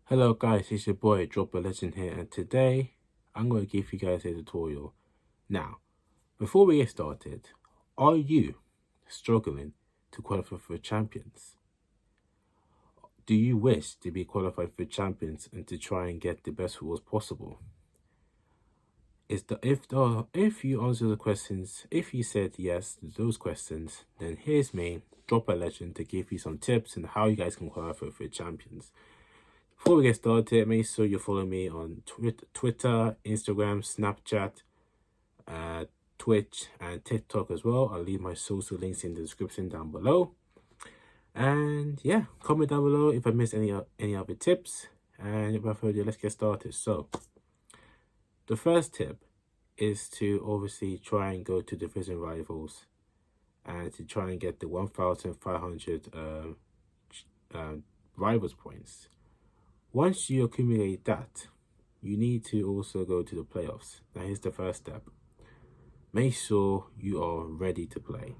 Hello guys, it's your boy Drop a Legend here, and today I'm going to give you guys a tutorial. Now, before we get started, are you struggling to qualify for champions? Do you wish to be qualified for champions and to try and get the best rewards possible? If you answer the questions, if you said yes to those questions, then here's me, Drop a Legend, to give you some tips on how you guys can qualify for champions. Before we get started, make sure you follow me on Twitter, Instagram, Snapchat, Twitch, and TikTok as well. I'll leave my social links in the description down below. And yeah, comment down below if I missed any other tips. And without further ado, let's get started. So, the first tip is to obviously try and go to division rivals and to try and get the 1,500 rivals points. Once you accumulate that, you need to also go to the playoffs. Now here's the first step. Make sure you are ready to play.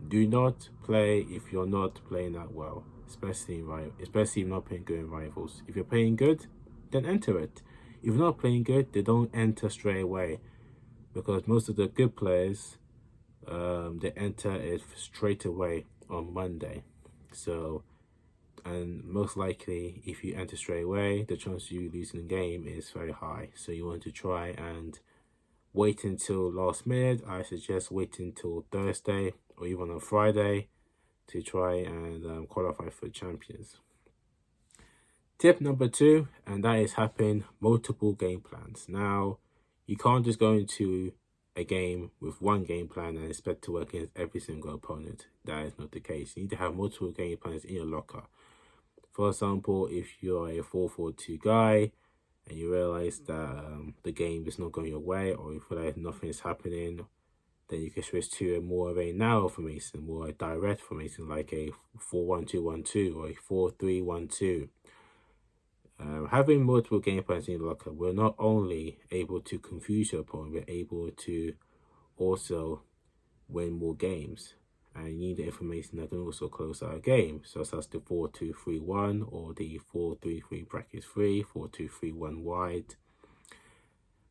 Do not play if you're not playing that well, especially if you're not playing good in rivals. If you're playing good, then enter it. If you're not playing good, then don't enter straight away, because most of the good players, they enter it straight away on Monday. So, and most likely if you enter straight away, the chance of you losing the game is very high. So you want to try and wait until last minute. I suggest waiting until Thursday or even on Friday to try and qualify for champions. Tip number 2, and that is having multiple game plans. Now, you can't just go into a game with one game plan and expect to work against every single opponent. That is not the case. You need to have multiple game plans in your locker. For example, if you're a 4-4-2 guy and you realize that the game is not going your way, or you feel like nothing is happening, then you can switch to a more of a narrow formation, more a direct formation, like a 4-1-2-1-2 or a 4-3-1-2. Having multiple game plans in your locker will not only able to confuse your opponent, but able to also win more games. And you need the information that can also close out a game, so such as the 4-2-3-1 or the 4-3-3 brackets 3, 4-2-3-1 wide,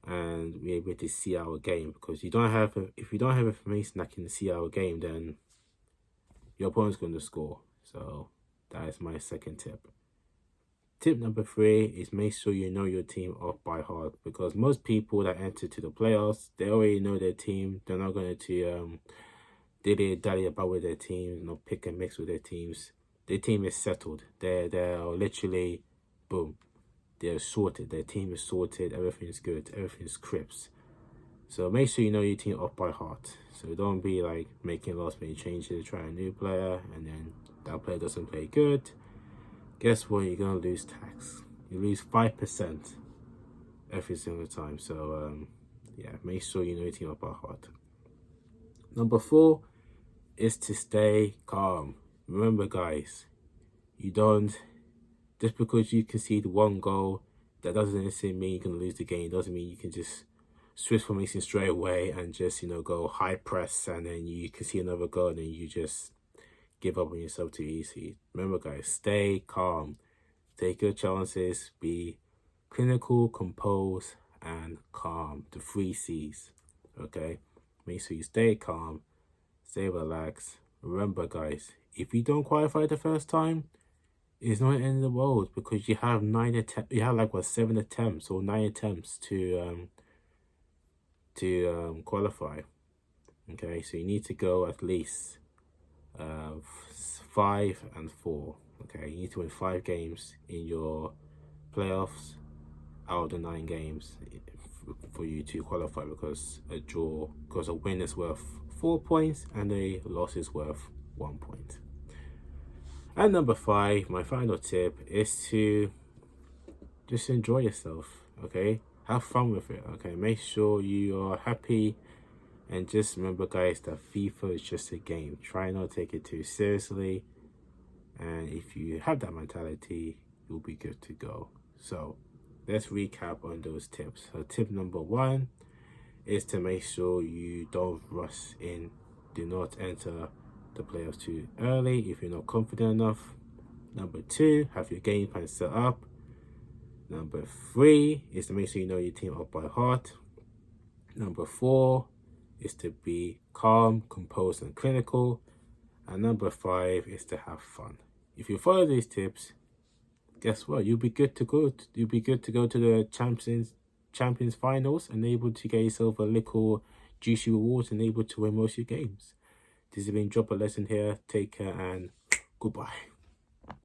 and be able to see our game. Because if you don't have information that can see our game, then your opponent's going to score. So that is my second tip. Tip number 3 is make sure you know your team off by heart, because most people that enter to the playoffs, they already know their team. They're not going to dilly-dally about with their teams, pick and mix with their teams. Their team is settled. They're literally, boom, they're sorted. Their team is sorted. Everything's good. Everything's crisp. So make sure you know your team off by heart. So don't be like making last-minute changes, try a new player, and then that player doesn't play good. Guess what? You're gonna lose tax. You lose 5% every single time. So yeah, make sure you know your team off by heart. Number 4 is to stay calm. Remember, guys, you don't, just because you concede one goal, that doesn't necessarily mean you can lose the game. It doesn't mean you can just switch formation straight away and just, go high press, and then you can see another goal and then you just give up on yourself too easy. Remember, guys, stay calm. Take your chances. Be clinical, composed, and calm. The 3 C's. Okay? Make sure you stay calm, stay relaxed. Remember, guys, if you don't qualify the first time, it's not the end of the world, because you have 7 attempts or 9 attempts to qualify. Okay, so you need to go at least 5 and 4. Okay, you need to win 5 games in your playoffs out of the 9 games for you to qualify, because a win is worth 4 points and a loss is worth 1 point. And number 5, my final tip is to just enjoy yourself. Okay, have fun with it. Okay, make sure you are happy, and just remember, guys, that FIFA is just a game. Try not to take it too seriously, and if you have that mentality, you'll be good to go. So let's recap on those tips. So tip number 1 is to make sure you don't rush in. Do not enter the playoffs too early if you're not confident enough. Number 2, have your game plan set up. Number 3 is to make sure you know your team up by heart. Number 4 is to be calm, composed, and clinical. And number 5 is to have fun. If you follow these tips, guess what? You'll be good to go. You'll be good to go to the Champions Finals and able to get yourself a little juicy rewards and able to win most of your games. This has been Drop a Lesson here. Take care and goodbye.